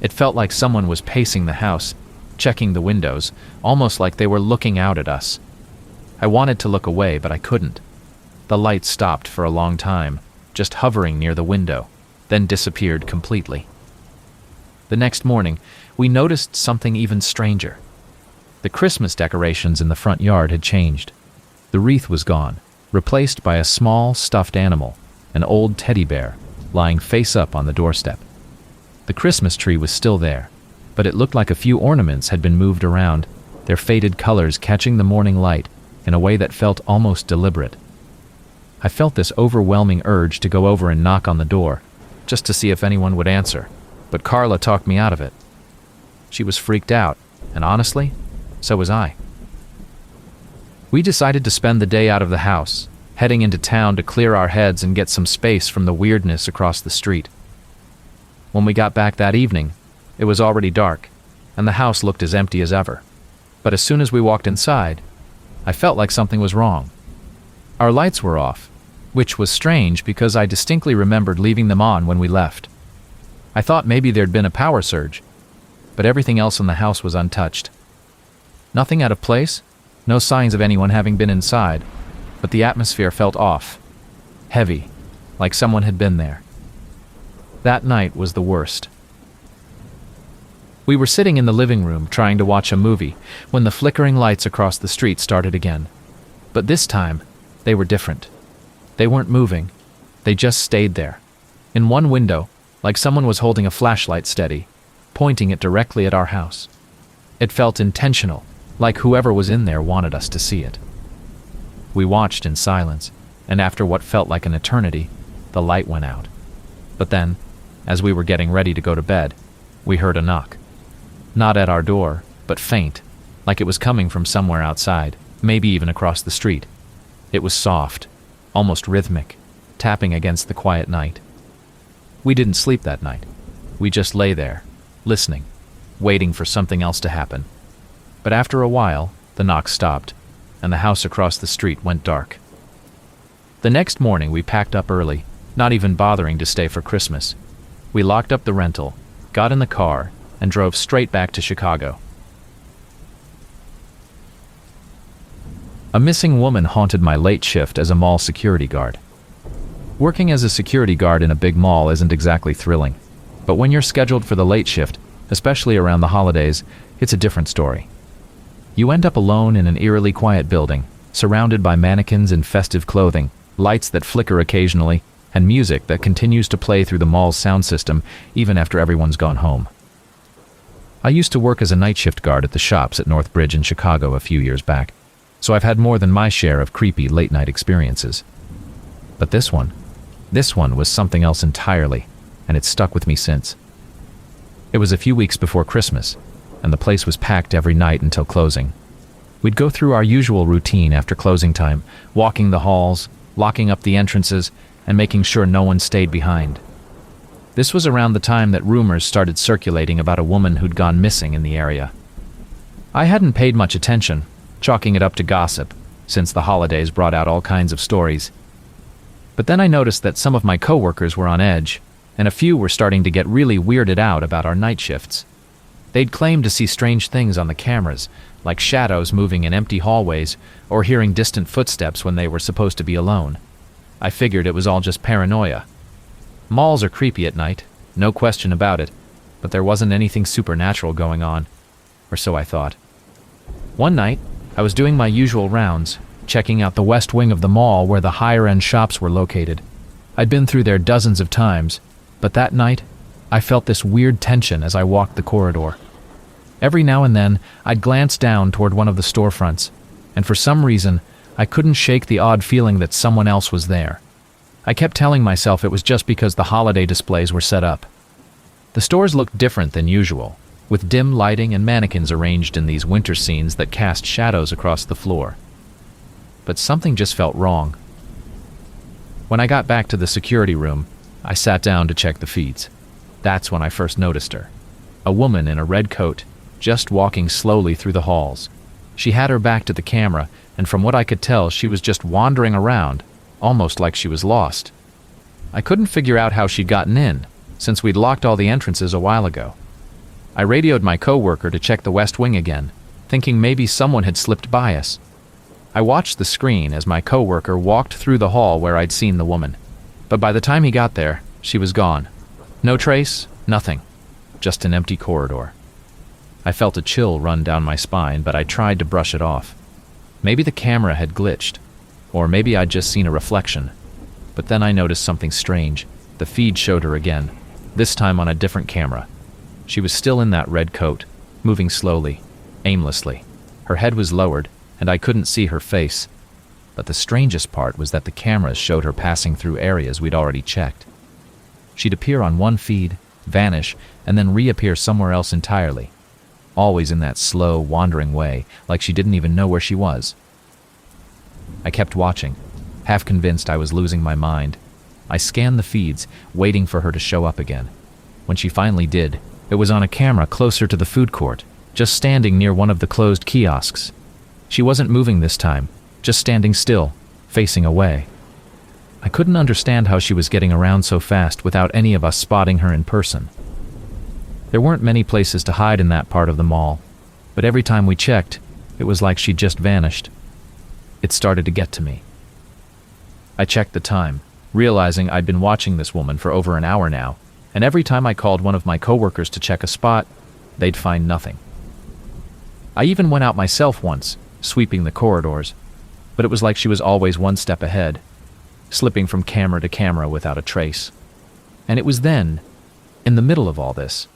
It felt like someone was pacing the house, checking the windows, almost like they were looking out at us. I wanted to look away, but I couldn't. The light stopped for a long time, just hovering near the window, then disappeared completely. The next morning, we noticed something even stranger. The Christmas decorations in the front yard had changed. The wreath was gone, replaced by a small stuffed animal, an old teddy bear, lying face up on the doorstep. The Christmas tree was still there, but it looked like a few ornaments had been moved around, their faded colors catching the morning light in a way that felt almost deliberate. I felt this overwhelming urge to go over and knock on the door, just to see if anyone would answer, but Carla talked me out of it. She was freaked out, and honestly, so was I. We decided to spend the day out of the house, heading into town to clear our heads and get some space from the weirdness across the street. When we got back that evening, it was already dark, and the house looked as empty as ever. But as soon as we walked inside, I felt like something was wrong. Our lights were off, which was strange because I distinctly remembered leaving them on when we left. I thought maybe there'd been a power surge, but everything else in the house was untouched. Nothing out of place, no signs of anyone having been inside, but the atmosphere felt off, heavy, like someone had been there. That night was the worst. We were sitting in the living room trying to watch a movie when the flickering lights across the street started again. But this time, they were different. They weren't moving. They just stayed there. In one window, like someone was holding a flashlight steady, pointing it directly at our house. It felt intentional, like whoever was in there wanted us to see it. We watched in silence, and after what felt like an eternity, the light went out. But then, as we were getting ready to go to bed, we heard a knock. Not at our door, but faint, like it was coming from somewhere outside, maybe even across the street. It was soft, almost rhythmic, tapping against the quiet night. We didn't sleep that night. We just lay there, listening, waiting for something else to happen. But after a while, the knock stopped, and the house across the street went dark. The next morning we packed up early, not even bothering to stay for Christmas. We locked up the rental, got in the car, and drove straight back to Chicago. A missing woman haunted my late shift as a mall security guard. Working as a security guard in a big mall isn't exactly thrilling, but when you're scheduled for the late shift, especially around the holidays, it's a different story. You end up alone in an eerily quiet building, surrounded by mannequins in festive clothing, lights that flicker occasionally, and music that continues to play through the mall's sound system even after everyone's gone home. I used to work as a night shift guard at the shops at North Bridge in Chicago a few years back, so I've had more than my share of creepy late-night experiences. But this one was something else entirely, and it's stuck with me since. It was a few weeks before Christmas, and the place was packed every night until closing. We'd go through our usual routine after closing time, walking the halls, locking up the entrances and making sure no one stayed behind. This was around the time that rumors started circulating about a woman who'd gone missing in the area. I hadn't paid much attention, chalking it up to gossip, since the holidays brought out all kinds of stories. But then I noticed that some of my coworkers were on edge, and a few were starting to get really weirded out about our night shifts. They'd claimed to see strange things on the cameras, like shadows moving in empty hallways or hearing distant footsteps when they were supposed to be alone. I figured it was all just paranoia. Malls are creepy at night, no question about it, but there wasn't anything supernatural going on, or so I thought. One night, I was doing my usual rounds, checking out the west wing of the mall where the higher-end shops were located. I'd been through there dozens of times, but that night, I felt this weird tension as I walked the corridor. Every now and then, I'd glance down toward one of the storefronts, and for some reason, I couldn't shake the odd feeling that someone else was there. I kept telling myself it was just because the holiday displays were set up. The stores looked different than usual, with dim lighting and mannequins arranged in these winter scenes that cast shadows across the floor. But something just felt wrong. When I got back to the security room, I sat down to check the feeds. That's when I first noticed her. A woman in a red coat, just walking slowly through the halls. She had her back to the camera, and from what I could tell, she was just wandering around, almost like she was lost. I couldn't figure out how she'd gotten in, since we'd locked all the entrances a while ago. I radioed my coworker to check the west wing again, thinking maybe someone had slipped by us. I watched the screen as my coworker walked through the hall where I'd seen the woman, but by the time he got there, she was gone. No trace, nothing, just an empty corridor. I felt a chill run down my spine, but I tried to brush it off. Maybe the camera had glitched, or maybe I'd just seen a reflection. But then I noticed something strange. The feed showed her again, this time on a different camera. She was still in that red coat, moving slowly, aimlessly. Her head was lowered, and I couldn't see her face. But the strangest part was that the cameras showed her passing through areas we'd already checked. She'd appear on one feed, vanish, and then reappear somewhere else entirely. Always in that slow, wandering way, like she didn't even know where she was. I kept watching, half convinced I was losing my mind. I scanned the feeds, waiting for her to show up again. When she finally did, it was on a camera closer to the food court, just standing near one of the closed kiosks. She wasn't moving this time, just standing still, facing away. I couldn't understand how she was getting around so fast without any of us spotting her in person. There weren't many places to hide in that part of the mall, but every time we checked, it was like she'd just vanished. It started to get to me. I checked the time, realizing I'd been watching this woman for over an hour now, and every time I called one of my coworkers to check a spot, they'd find nothing. I even went out myself once, sweeping the corridors, but it was like she was always one step ahead, slipping from camera to camera without a trace. And it was then, in the middle of all this,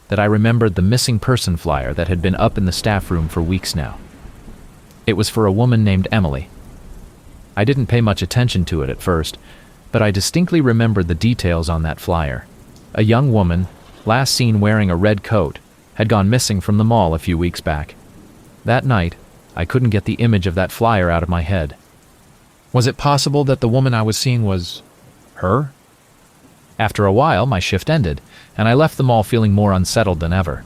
that I remembered the missing person flyer that had been up in the staff room for weeks now. It was for a woman named Emily. I didn't pay much attention to it at first, but I distinctly remembered the details on that flyer. A young woman, last seen wearing a red coat, had gone missing from the mall a few weeks back. That night, I couldn't get the image of that flyer out of my head. Was it possible that the woman I was seeing was her? After a while, my shift ended, and I left the mall feeling more unsettled than ever.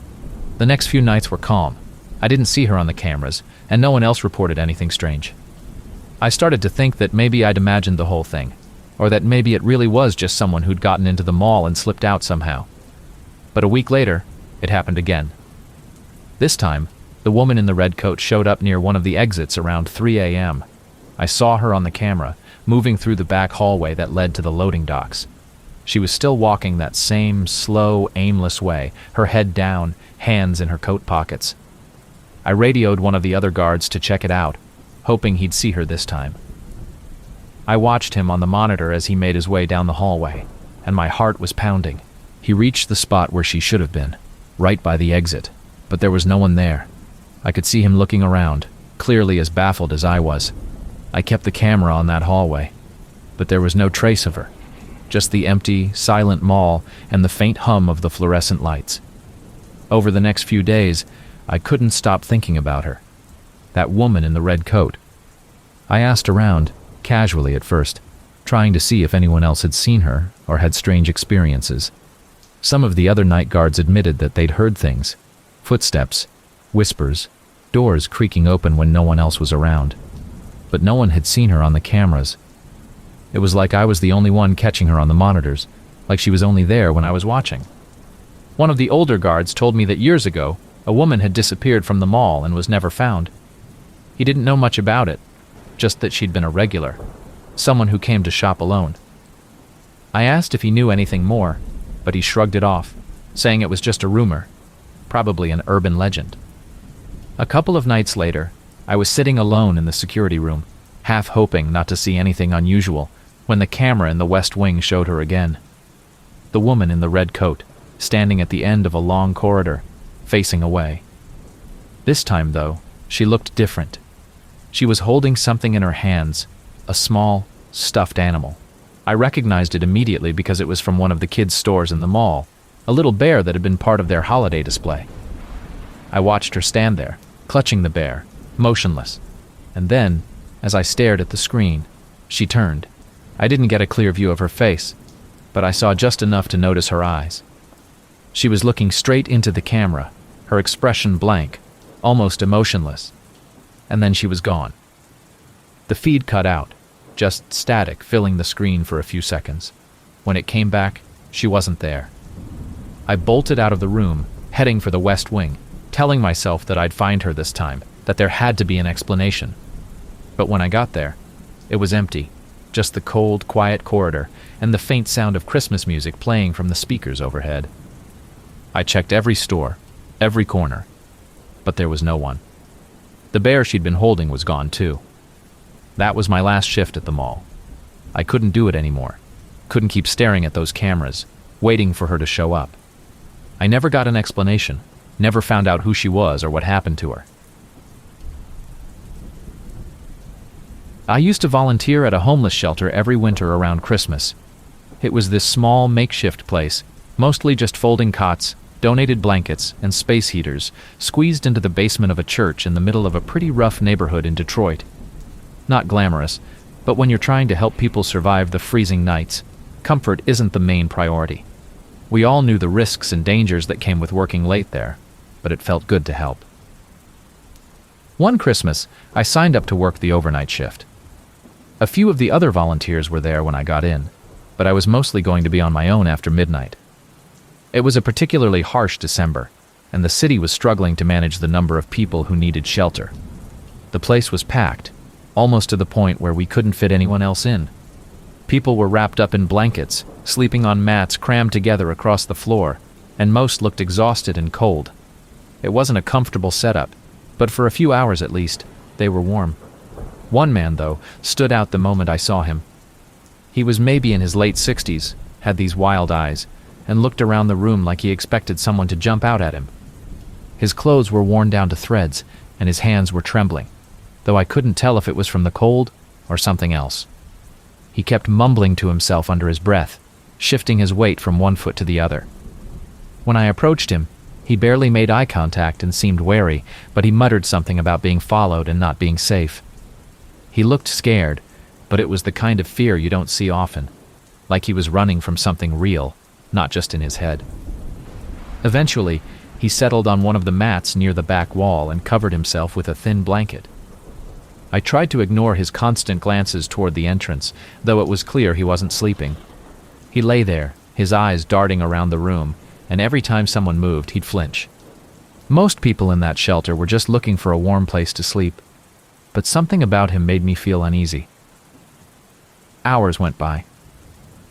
The next few nights were calm. I didn't see her on the cameras, and no one else reported anything strange. I started to think that maybe I'd imagined the whole thing, or that maybe it really was just someone who'd gotten into the mall and slipped out somehow. But a week later, it happened again. This time, the woman in the red coat showed up near one of the exits around 3 a.m. I saw her on the camera, moving through the back hallway that led to the loading docks. She was still walking that same slow, aimless way, her head down, hands in her coat pockets. I radioed one of the other guards to check it out, hoping he'd see her this time. I watched him on the monitor as he made his way down the hallway, and my heart was pounding. He reached the spot where she should have been, right by the exit, but there was no one there. I could see him looking around, clearly as baffled as I was. I kept the camera on that hallway, but there was no trace of her. Just the empty, silent mall and the faint hum of the fluorescent lights. Over the next few days, I couldn't stop thinking about her. That woman in the red coat. I asked around, casually at first, trying to see if anyone else had seen her or had strange experiences. Some of the other night guards admitted that they'd heard things: footsteps, whispers, doors creaking open when no one else was around. But no one had seen her on the cameras. It was like I was the only one catching her on the monitors, like she was only there when I was watching. One of the older guards told me that years ago, a woman had disappeared from the mall and was never found. He didn't know much about it, just that she'd been a regular, someone who came to shop alone. I asked if he knew anything more, but he shrugged it off, saying it was just a rumor, probably an urban legend. A couple of nights later, I was sitting alone in the security room, half hoping not to see anything unusual, when the camera in the West Wing showed her again. The woman in the red coat, standing at the end of a long corridor, facing away. This time, though, she looked different. She was holding something in her hands, a small, stuffed animal. I recognized it immediately because it was from one of the kids' stores in the mall, a little bear that had been part of their holiday display. I watched her stand there, clutching the bear, motionless. And then, as I stared at the screen, she turned. I didn't get a clear view of her face, but I saw just enough to notice her eyes. She was looking straight into the camera, her expression blank, almost emotionless. And then she was gone. The feed cut out, just static filling the screen for a few seconds. When it came back, she wasn't there. I bolted out of the room, heading for the West Wing, telling myself that I'd find her this time, that there had to be an explanation. But when I got there, it was empty, just the cold, quiet corridor and the faint sound of Christmas music playing from the speakers overhead. I checked every store, every corner, but there was no one. The bear she'd been holding was gone too. That was my last shift at the mall. I couldn't do it anymore. Couldn't keep staring at those cameras, waiting for her to show up. I never got an explanation, never found out who she was or what happened to her. I used to volunteer at a homeless shelter every winter around Christmas. It was this small, makeshift place, mostly just folding cots, donated blankets, and space heaters, squeezed into the basement of a church in the middle of a pretty rough neighborhood in Detroit. Not glamorous, but when you're trying to help people survive the freezing nights, comfort isn't the main priority. We all knew the risks and dangers that came with working late there, but it felt good to help. One Christmas, I signed up to work the overnight shift. A few of the other volunteers were there when I got in, but I was mostly going to be on my own after midnight. It was a particularly harsh December, and the city was struggling to manage the number of people who needed shelter. The place was packed, almost to the point where we couldn't fit anyone else in. People were wrapped up in blankets, sleeping on mats crammed together across the floor, and most looked exhausted and cold. It wasn't a comfortable setup, but for a few hours at least, they were warm. One man, though, stood out the moment I saw him. He was maybe in his late 60s, had these wild eyes, and looked around the room like he expected someone to jump out at him. His clothes were worn down to threads, and his hands were trembling, though I couldn't tell if it was from the cold or something else. He kept mumbling to himself under his breath, shifting his weight from one foot to the other. When I approached him, he barely made eye contact and seemed wary, but he muttered something about being followed and not being safe. He looked scared, but it was the kind of fear you don't see often, like he was running from something real, not just in his head. Eventually, he settled on one of the mats near the back wall and covered himself with a thin blanket. I tried to ignore his constant glances toward the entrance, though it was clear he wasn't sleeping. He lay there, his eyes darting around the room, and every time someone moved, he'd flinch. Most people in that shelter were just looking for a warm place to sleep, but something about him made me feel uneasy. Hours went by.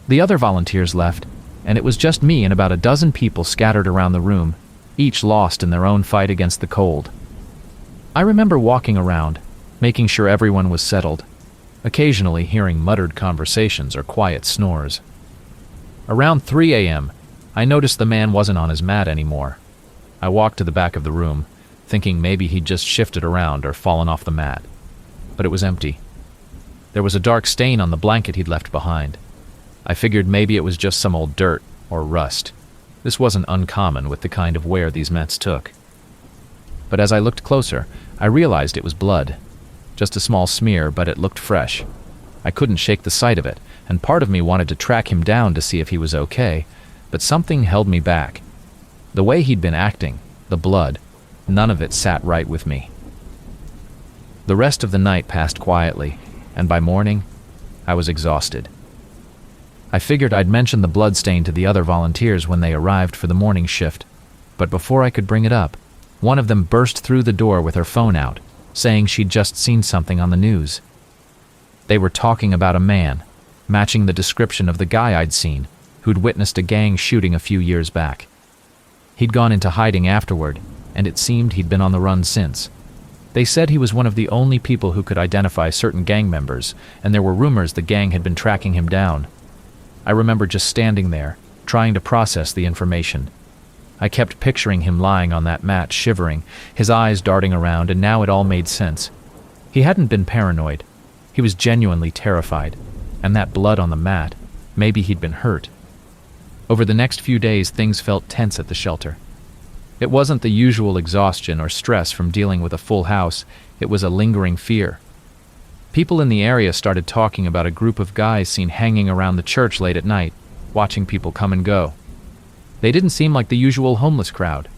The other volunteers left, and it was just me and about a dozen people scattered around the room, each lost in their own fight against the cold. I remember walking around, making sure everyone was settled, occasionally hearing muttered conversations or quiet snores. Around 3 a.m., I noticed the man wasn't on his mat anymore. I walked to the back of the room, thinking maybe he'd just shifted around or fallen off the mat. But it was empty. There was a dark stain on the blanket he'd left behind. I figured maybe it was just some old dirt or rust. This wasn't uncommon with the kind of wear these mats took. But as I looked closer, I realized it was blood. Just a small smear, but it looked fresh. I couldn't shake the sight of it, and part of me wanted to track him down to see if he was okay, but something held me back. The way he'd been acting, the blood, none of it sat right with me. The rest of the night passed quietly, and by morning, I was exhausted. I figured I'd mention the blood stain to the other volunteers when they arrived for the morning shift, but before I could bring it up, one of them burst through the door with her phone out, saying she'd just seen something on the news. They were talking about a man, matching the description of the guy I'd seen, who'd witnessed a gang shooting a few years back. He'd gone into hiding afterward, and it seemed he'd been on the run since. They said he was one of the only people who could identify certain gang members, and there were rumors the gang had been tracking him down. I remember just standing there, trying to process the information. I kept picturing him lying on that mat, shivering, his eyes darting around, and now it all made sense. He hadn't been paranoid. He was genuinely terrified, and that blood on the mat, maybe he'd been hurt. Over the next few days, things felt tense at the shelter. It wasn't the usual exhaustion or stress from dealing with a full house, it was a lingering fear. People in the area started talking about a group of guys seen hanging around the church late at night, watching people come and go. They didn't seem like the usual homeless crowd.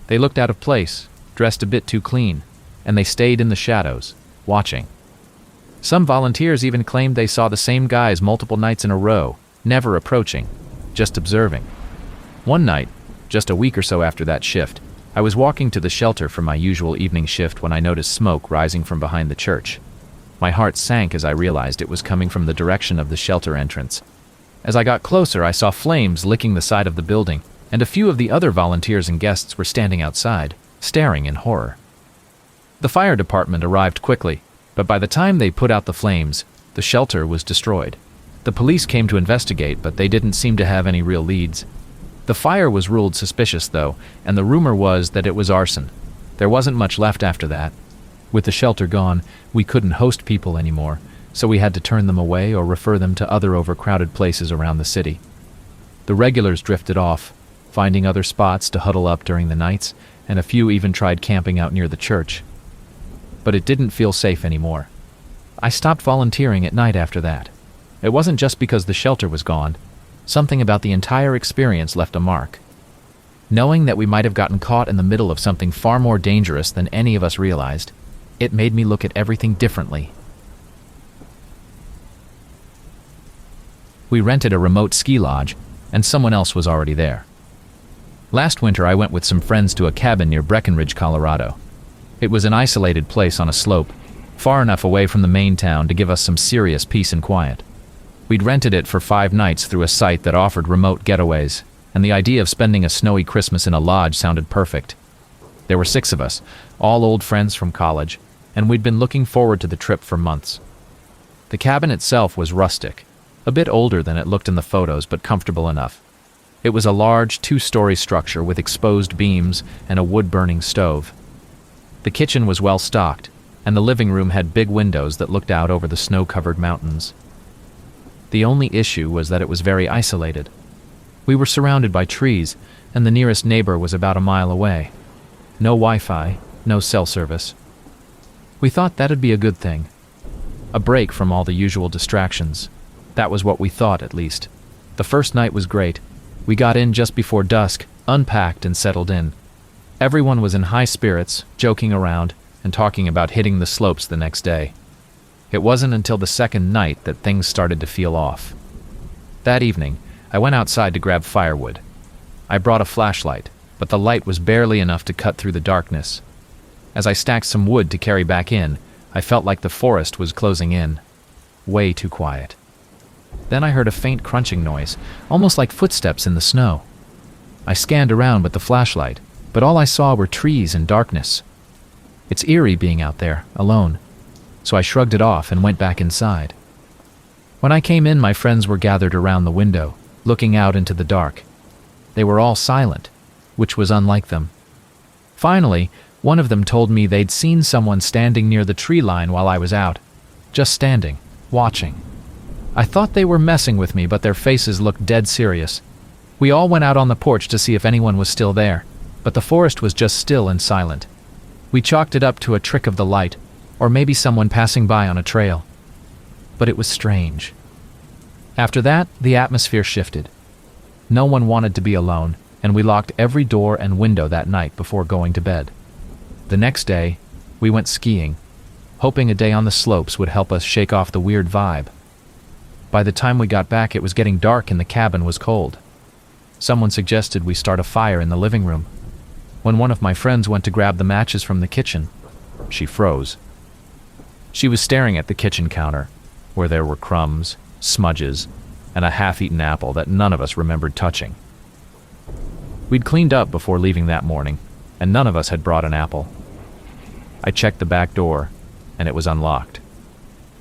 They looked out of place, dressed a bit too clean, and they stayed in the shadows, watching. Some volunteers even claimed they saw the same guys multiple nights in a row, never approaching, just observing. One night, just a week or so after that shift, I was walking to the shelter for my usual evening shift when I noticed smoke rising from behind the church. My heart sank as I realized it was coming from the direction of the shelter entrance. As I got closer, I saw flames licking the side of the building, and a few of the other volunteers and guests were standing outside, staring in horror. The fire department arrived quickly, but by the time they put out the flames, the shelter was destroyed. The police came to investigate, but they didn't seem to have any real leads. The fire was ruled suspicious, though, and the rumor was that it was arson. There wasn't much left after that. With the shelter gone, we couldn't host people anymore, so we had to turn them away or refer them to other overcrowded places around the city. The regulars drifted off, finding other spots to huddle up during the nights, and a few even tried camping out near the church. But it didn't feel safe anymore. I stopped volunteering at night after that. It wasn't just because the shelter was gone. Something about the entire experience left a mark. Knowing that we might have gotten caught in the middle of something far more dangerous than any of us realized, it made me look at everything differently. We rented a remote ski lodge, and someone else was already there. Last winter, I went with some friends to a cabin near Breckenridge, Colorado. It was an isolated place on a slope, far enough away from the main town to give us some serious peace and quiet. We'd rented it for 5 nights through a site that offered remote getaways, and the idea of spending a snowy Christmas in a lodge sounded perfect. There were 6 of us, all old friends from college, and we'd been looking forward to the trip for months. The cabin itself was rustic, a bit older than it looked in the photos, but comfortable enough. It was a large 2-story structure with exposed beams and a wood-burning stove. The kitchen was well stocked, and the living room had big windows that looked out over the snow-covered mountains. The only issue was that it was very isolated. We were surrounded by trees, and the nearest neighbor was about a mile away. No Wi-Fi, no cell service. We thought that'd be a good thing. A break from all the usual distractions. That was what we thought, at least. The first night was great. We got in just before dusk, unpacked and settled in. Everyone was in high spirits, joking around, and talking about hitting the slopes the next day. It wasn't until the second night that things started to feel off. That evening, I went outside to grab firewood. I brought a flashlight, but the light was barely enough to cut through the darkness. As I stacked some wood to carry back in, I felt like the forest was closing in. Way too quiet. Then I heard a faint crunching noise, almost like footsteps in the snow. I scanned around with the flashlight, but all I saw were trees and darkness. It's eerie being out there, alone. So I shrugged it off and went back inside. When I came in, my friends were gathered around the window, looking out into the dark. They were all silent, which was unlike them. Finally, one of them told me they'd seen someone standing near the tree line while I was out, just standing, watching. I thought they were messing with me, but their faces looked dead serious. We all went out on the porch to see if anyone was still there, but the forest was just still and silent. We chalked it up to a trick of the light, or maybe someone passing by on a trail. but it was strange. After that, the atmosphere shifted. No one wanted to be alone, and we locked every door and window that night before going to bed. The next day, we went skiing, hoping a day on the slopes would help us shake off the weird vibe. By the time we got back, it was getting dark and the cabin was cold. Someone suggested we start a fire in the living room. When one of my friends went to grab the matches from the kitchen, she froze. She was staring at the kitchen counter, where there were crumbs, smudges, and a half-eaten apple that none of us remembered touching. We'd cleaned up before leaving that morning, and none of us had brought an apple. I checked the back door, and it was unlocked.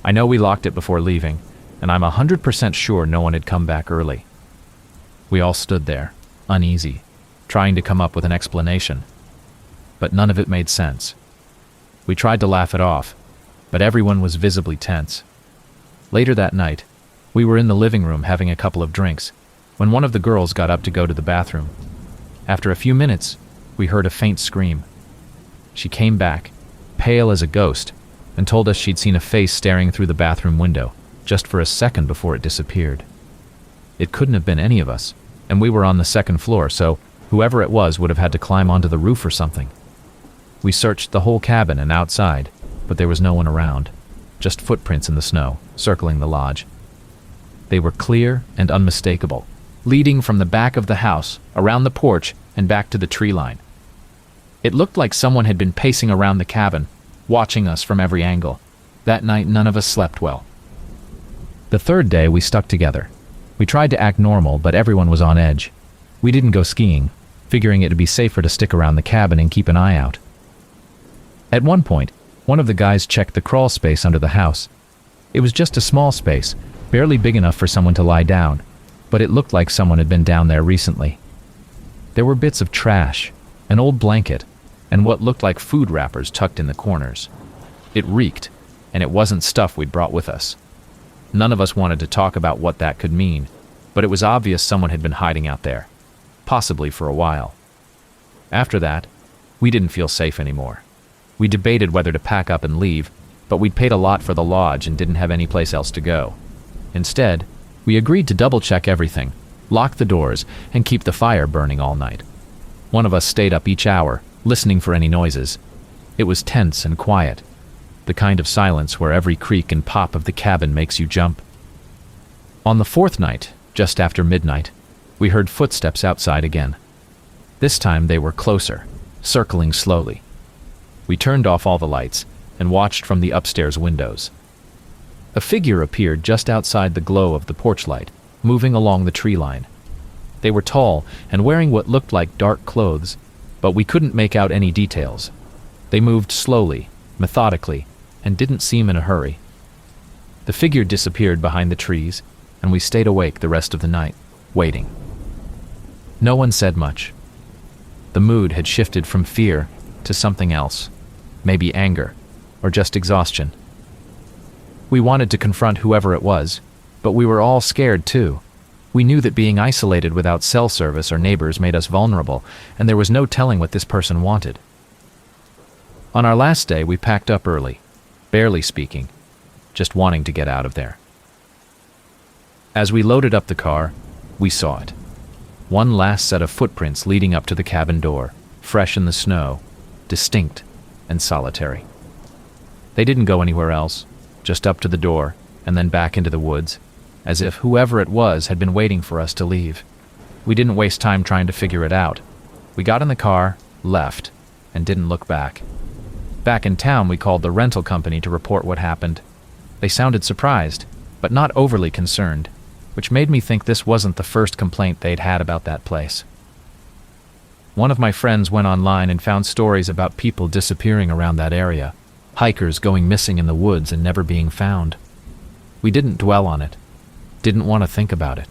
I know we locked it before leaving, and I'm 100% sure no one had come back early. We all stood there, uneasy, trying to come up with an explanation. But none of it made sense. We tried to laugh it off, but everyone was visibly tense. Later that night, we were in the living room having a couple of drinks, when one of the girls got up to go to the bathroom. After a few minutes, we heard a faint scream. She came back, pale as a ghost, and told us she'd seen a face staring through the bathroom window, just for a second before it disappeared. It couldn't have been any of us, and we were on the second floor, so whoever it was would have had to climb onto the roof or something. We searched the whole cabin and outside, but there was no one around, just footprints in the snow, circling the lodge. They were clear and unmistakable, leading from the back of the house, around the porch, and back to the tree line. It looked like someone had been pacing around the cabin, watching us from every angle. That night, none of us slept well. The third day, we stuck together. We tried to act normal, but everyone was on edge. We didn't go skiing, figuring it'd be safer to stick around the cabin and keep an eye out. At one point, one of the guys checked the crawl space under the house. It was just a small space, barely big enough for someone to lie down, but it looked like someone had been down there recently. There were bits of trash, an old blanket, and what looked like food wrappers tucked in the corners. It reeked, and it wasn't stuff we'd brought with us. None of us wanted to talk about what that could mean, but it was obvious someone had been hiding out there, possibly for a while. After that, we didn't feel safe anymore. We debated whether to pack up and leave, but we'd paid a lot for the lodge and didn't have any place else to go. Instead, we agreed to double-check everything, lock the doors, and keep the fire burning all night. One of us stayed up each hour, listening for any noises. It was tense and quiet, the kind of silence where every creak and pop of the cabin makes you jump. On the fourth night, just after midnight, we heard footsteps outside again. This time they were closer, circling slowly. We turned off all the lights and watched from the upstairs windows. A figure appeared just outside the glow of the porch light, moving along the tree line. They were tall and wearing what looked like dark clothes, but we couldn't make out any details. They moved slowly, methodically, and didn't seem in a hurry. The figure disappeared behind the trees, and we stayed awake the rest of the night, waiting. No one said much. The mood had shifted from fear to something else, maybe anger, or just exhaustion. We wanted to confront whoever it was, but we were all scared too. We knew that being isolated without cell service or neighbors made us vulnerable, and there was no telling what this person wanted. On our last day, we packed up early, barely speaking, just wanting to get out of there. As we loaded up the car, we saw it. One last set of footprints leading up to the cabin door, fresh in the snow, distinct and solitary. They didn't go anywhere else, just up to the door and then back into the woods, as if whoever it was had been waiting for us to leave. We didn't waste time trying to figure it out. We got in the car, left, and didn't look back. Back in town, we called the rental company to report what happened. They sounded surprised, but not overly concerned, which made me think this wasn't the first complaint they'd had about that place. One of my friends went online and found stories about people disappearing around that area, hikers going missing in the woods and never being found. We didn't dwell on it, didn't want to think about it.